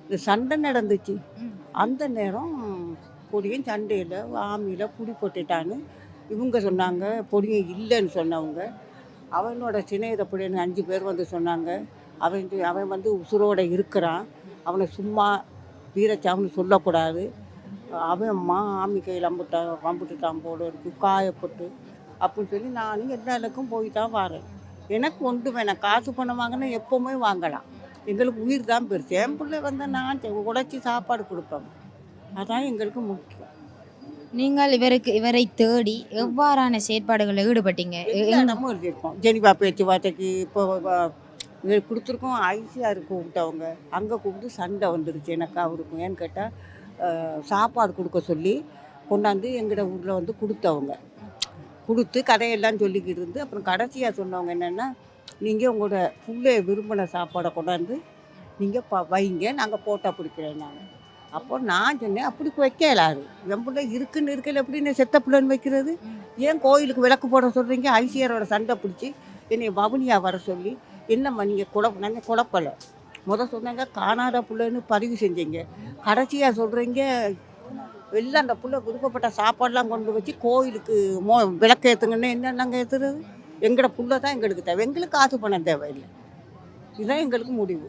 இந்த சண்டை நடந்துச்சு. அந்த நேரம் பொடியன் சண்டையில் ஆமியில் புடி போட்டுட்டான்னு இவங்க சொன்னாங்க. பொடியன் இல்லைன்னு சொன்னவங்க. அவனோட சிநேகித பிள்ளைங்க 5 பேர் வந்து சொன்னாங்க. அவன் வந்து உசுரோட இருக்கிறான். அவனை சும்மா வீரச்சாவுன்னு சொல்லக்கூடாது. அவன் ஆமி கையில் அம்புட்டுட்டான் போல இருக்கு, காயப்பட்டு அப்படின்னு சொல்லி நானும் எல்லா இடக்கும் போய் தான் வரேன். எனக்கு ஒன்று வேணாம், காசு பணம் வாங்கினா எப்போவுமே வாங்கலாம். எங்களுக்கு உயிர் தான் பெருசு. என் பிள்ளை வந்தால் நான் உடைச்சி சாப்பாடு கொடுப்பேன். அதான் எங்களுக்கு முக்கியம். நீங்கள் இவரை தேடி எவ்வாறான செயற்பாடுகளில் ஈடுபட்டீங்க? எல்லா இடமும் எழுதியிருக்கோம். ஜெனிவா பேச்சுவார்த்தைக்கு இப்போ இவர் கொடுத்துருக்கோம். ஐசிஆர் கூப்பிட்டவங்க அங்கே கூப்பிட்டு சண்டை வந்துருச்சு எனக்கு அவருக்கும். ஏன்னு கேட்டால் சாப்பாடு கொடுக்க சொல்லி கொண்டாந்து எங்கட ஊரில் வந்து கொடுத்தவங்க. கொடுத்து கதையெல்லாம் சொல்லிக்கிட்டு இருந்து அப்புறம் கடைசியாக சொன்னவங்க என்னென்னா, நீங்கள் உங்களோட பிள்ளைய விரும்பின சாப்பாடை கொண்டாந்து நீங்கள் வைங்க, நாங்கள் போட்டா பிடிக்கிறேன். நாங்கள் அப்போ நான் சொன்னேன், அப்படி வைக்க இயலாது. என் பிள்ளை இருக்குன்னு இருக்கையில் எப்படி நான் செத்த பிள்ளைன்னு வைக்கிறது? ஏன் கோயிலுக்கு விளக்கு போட சொல்கிறீங்க? ஐசிஆரோட சண்டை பிடிச்சி என்னை வவுனியா வர சொல்லி, என்னம்மா நீங்கள் நாங்கள் குழப்பலை. சொன்னாங்க காணாத பிள்ளைன்னு பதிவு செஞ்சீங்க. கடைசியாக சொல்கிறீங்க எல்லாம் அந்த புள்ள விருப்பப்பட்ட சாப்பாடெலாம் கொண்டு வச்சு கோயிலுக்கு விளக்கு ஏற்றுங்கன்னு என்ன நாங்கள் ஏற்றுறது? எங்களோட புள்ள தான் எங்களுக்கு தேவை. எங்களுக்கு காசு பணம் தேவையில்லை. இதுதான் எங்களுக்கு முடிவு.